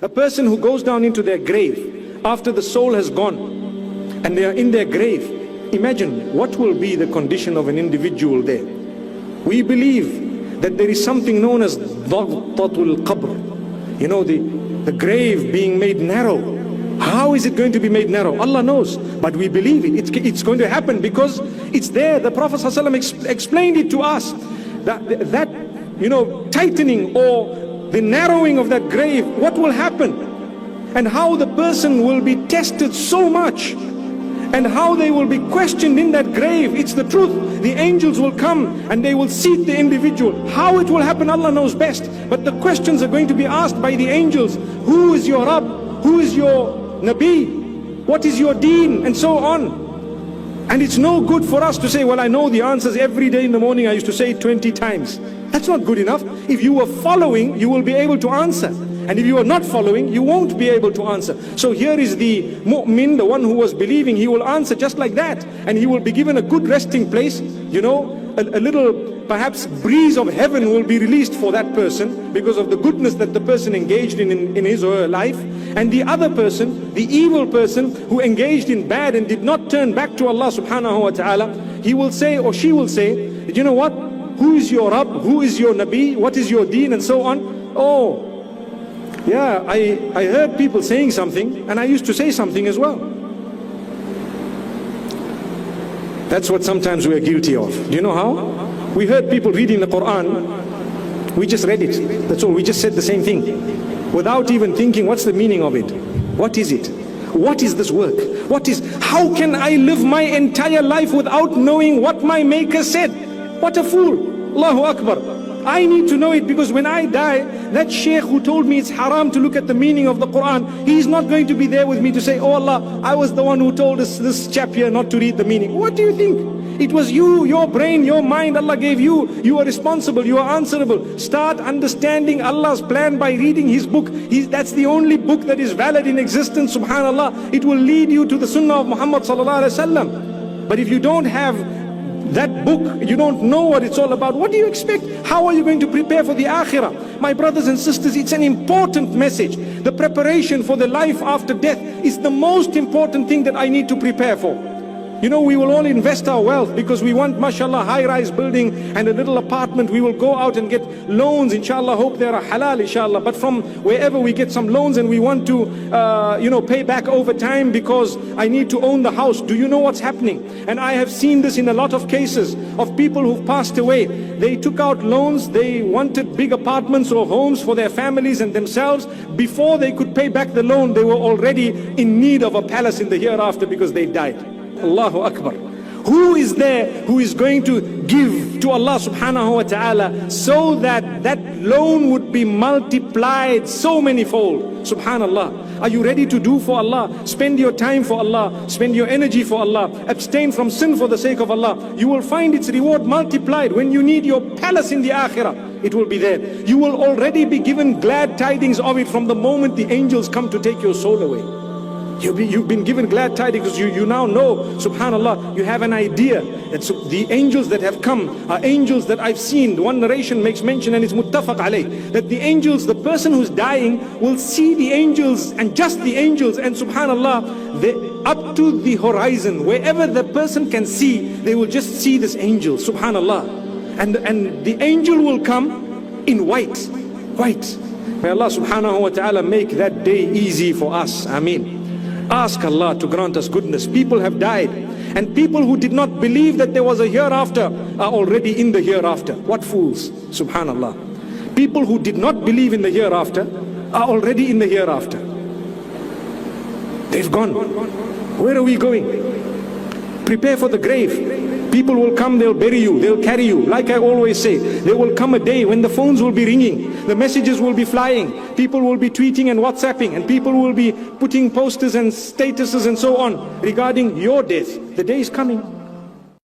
A person who goes down into their grave after the soul has gone and they are in their grave, imagine what will be the condition of an individual there. We believe that there is something known as Dhaghtatul Qabr, you know, the grave being made narrow. How is it going to be made narrow? Allah knows, but we believe it. It's going to happen because it's there. The Prophet ﷺ explained it to us. That you know, tightening or the narrowing of that grave, what will happen? And how the person will be tested so much, and how they will be questioned in that grave. It's the truth. The angels will come and they will seat the individual. How it will happen, Allah knows best. But the questions are going to be asked by the angels. Who is your Rabb? Who is your Nabi? What is your deen? And so on. And it's no good for us to say, well, I know the answers every day in the morning. I used to say it 20 times. That's not good enough. If you were following, you will be able to answer. And if you are not following, you won't be able to answer. So here is the mu'min, the one who was believing. He will answer just like that. And he will be given a good resting place. You know, a little perhaps breeze of heaven will be released for that person because of the goodness that the person engaged in his or her life. And the other person, the evil person who engaged in bad and did not turn back to Allah subhanahu wa ta'ala, he will say, or she will say, you know what? Who is your Rabb? Who is your Nabi? What is your deen? And so on. Oh, yeah, I heard people saying something, and I used to say something as well. That's what sometimes we are guilty of. Do you know how? We heard people reading the Quran, we just read it. That's all. We just said the same thing without even thinking, what's the meaning of it? What is it? What is this work? How can I live my entire life without knowing what my Maker said? What a fool. Allahu Akbar. I need to know it, because when I die, that sheikh who told me it's haram to look at the meaning of the Quran, he's not going to be there with me to say, oh Allah, I was the one who told us this chap here not to read the meaning. What do you think? It was you, your brain, your mind Allah gave you. You are responsible, you are answerable. Start understanding Allah's plan by reading His book. That's the only book that is valid in existence, subhanallah. It will lead you to the sunnah of Muhammad sallallahu alaihi wasallam. But if you don't have that book, you don't know what it's all about, what do you expect? How are you going to prepare for the akhirah? My brothers and sisters, it's an important message. The preparation for the life after death is the most important thing that I need to prepare for. You know, we will all invest our wealth because we want, mashallah, high-rise building and a little apartment. We will go out and get loans, inshallah, hope they are halal, inshallah. But from wherever we get some loans and we want to, pay back over time because I need to own the house. Do you know what's happening? And I have seen this in a lot of cases of people who've passed away. They took out loans, they wanted big apartments or homes for their families and themselves. Before they could pay back the loan, they were already in need of a palace in the hereafter because they died. Allahu Akbar. Who is there who is going to give to Allah subhanahu wa ta'ala so that that loan would be multiplied so many-fold? Subhanallah. Are you ready to do for Allah? Spend your time for Allah. Spend your energy for Allah. Abstain from sin for the sake of Allah. You will find its reward multiplied. When you need your palace in the akhirah, it will be there. You will already be given glad tidings of it from the moment the angels come to take your soul away. You've been given glad tidings because you now know, subhanallah, you have an idea that the angels that have come are angels that I've seen. One narration makes mention, and it's muttafaq alayh, that the angels, the person who's dying will see the angels, and just the angels, and subhanallah, they up to the horizon, wherever the person can see, they will just see this angel, subhanallah. And the angel will come in white. May Allah subhanahu wa ta'ala make that day easy for us. Ameen. Ask Allah to grant us goodness. People have died, and people who did not believe that there was a hereafter are already in the hereafter. What fools, subhanallah. People who did not believe in the hereafter are already in the hereafter. They've gone. Where are we going? Prepare for the grave. People will come, they'll bury you, they'll carry you. Like I always say, there will come a day when the phones will be ringing, the messages will be flying, people will be tweeting and WhatsApping, and people will be putting posters and statuses and so on regarding your death. The day is coming.